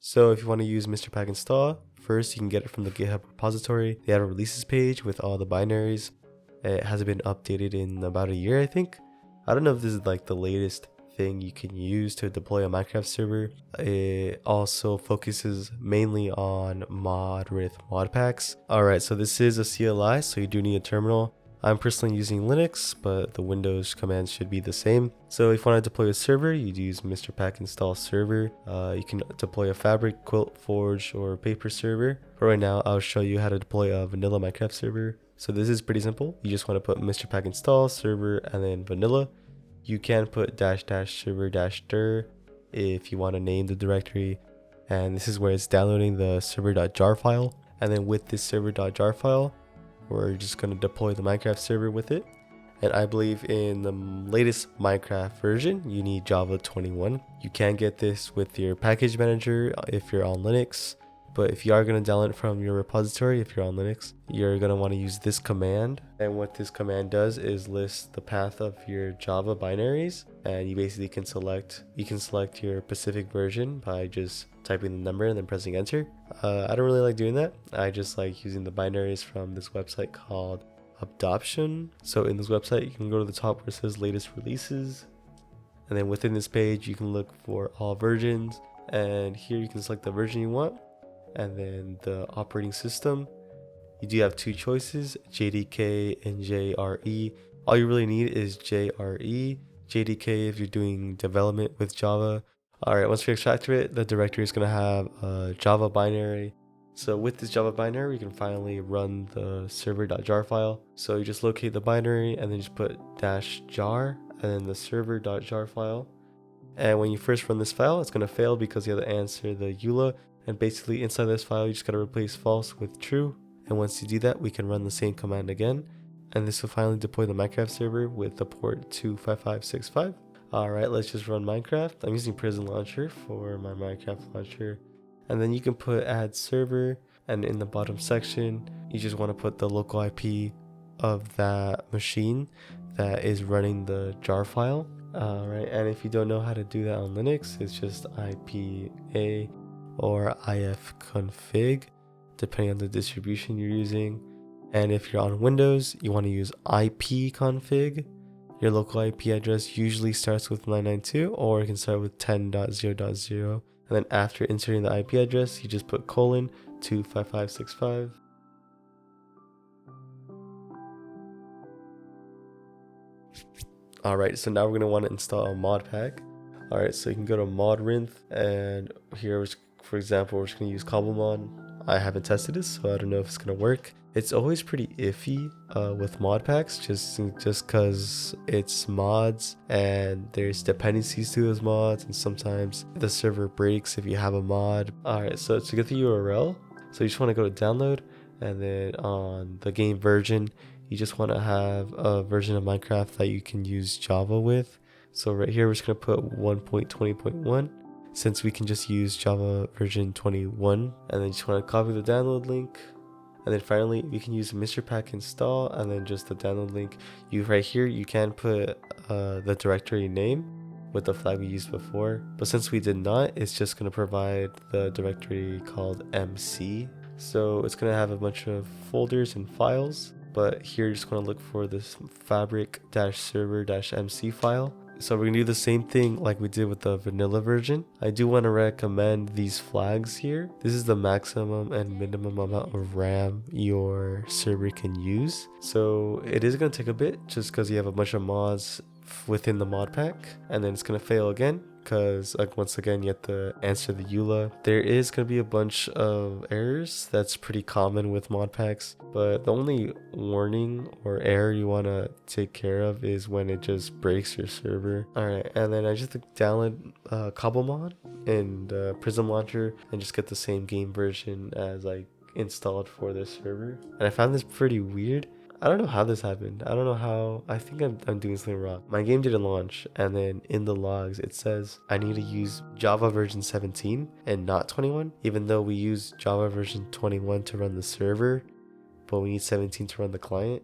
So if you want to use mrpack-install, first you can get it from the GitHub repository. They have a releases page with all the binaries. It hasn't been updated in about a year, I think. I don't know if this is like the latest thing you can use to deploy a Minecraft server. It also focuses mainly on modpacks. Alright, so this is a CLI, so you do need a terminal. I'm personally using Linux, but the Windows commands should be the same. So if you want to deploy a server, you'd use mrpack-install server. You can deploy a Fabric, Quilt, Forge, or Paper server. But right now, I'll show you how to deploy a vanilla Minecraft server. So this is pretty simple. You just want to put mrpack-install server and then vanilla. You can put --server-dir if you want to name the directory. And this is where it's downloading the server.jar file. And then with this server.jar file, we're just going to deploy the Minecraft server with it. And I believe in the latest Minecraft version, you need Java 21. You can get this with your package manager if you're on Linux. But if you are going to download it from your repository, if you're on Linux, you're going to want to use this command. And what this command does is list the path of your Java binaries. And you basically can select your specific version by just typing the number and then pressing enter. I don't really like doing that. I just like using the binaries from this website called Adoption. So in this website, you can go to the top where it says latest releases. And then within this page, you can look for all versions. And here you can select the version you want. And then the operating system, you do have two choices, JDK and JRE. All you really need is JRE. JDK if you're doing development with Java. Alright, once we extract it, the directory is going to have a Java binary. So with this Java binary, we can finally run the server.jar file. So you just locate the binary and then just put -jar and then the server.jar file. And when you first run this file, it's going to fail because you have to answer the EULA. And basically inside this file, you just got to replace false with true. And once you do that, we can run the same command again. And this will finally deploy the Minecraft server with the port 25565. Alright, let's just run Minecraft. I'm using Prison Launcher for my Minecraft launcher. And then you can put add server. And in the bottom section, you just want to put the local IP of that machine that is running the jar file. Alright, and if you don't know how to do that on Linux, it's just IPA or ifconfig, depending on the distribution you're using. And if you're on Windows, you want to use ipconfig. Your local IP address usually starts with 992, or it can start with 10.0.0. And then after inserting the IP address, you just put :25565. Alright, so now we're going to want to install a mod pack. Alright, so you can go to modrinth, and here, for example, we're just going to use cobblemon. I haven't tested this, so I don't know if it's going to work. It's always pretty iffy with mod packs, just because it's mods and there's dependencies to those mods, and sometimes the server breaks if you have a mod. Alright, so to get the URL, so you just want to go to download, and then on the game version, you just want to have a version of Minecraft that you can use Java with. So right here, we're just going to put 1.20.1 since we can just use Java version 21. And then you just want to copy the download link. And then finally, we can use mrpack-install and then just the download link. Right here, you can put the directory name with the flag we used before. But since we did not, it's just going to provide the directory called MC. So it's going to have a bunch of folders and files. But here you're just going to look for this fabric-server-mc file. So we're going to do the same thing like we did with the vanilla version. I do want to recommend these flags here. This is the maximum and minimum amount of RAM your server can use. So it is going to take a bit just because you have a bunch of mods within the mod pack. And then it's going to fail again because once again you have to answer the EULA. There is going to be a bunch of errors. That's pretty common with mod packs, but the only warning or error you want to take care of is when it just breaks your server. Alright, and then I just download cobblemon and Prism Launcher and just get the same game version as I installed for this server. And I found this pretty weird. I don't know how this happened. I don't know how. I think I'm doing something wrong. My game didn't launch, and then in the logs it says I need to use Java version 17 and not 21, even though we use Java version 21 to run the server, but we need 17 to run the client.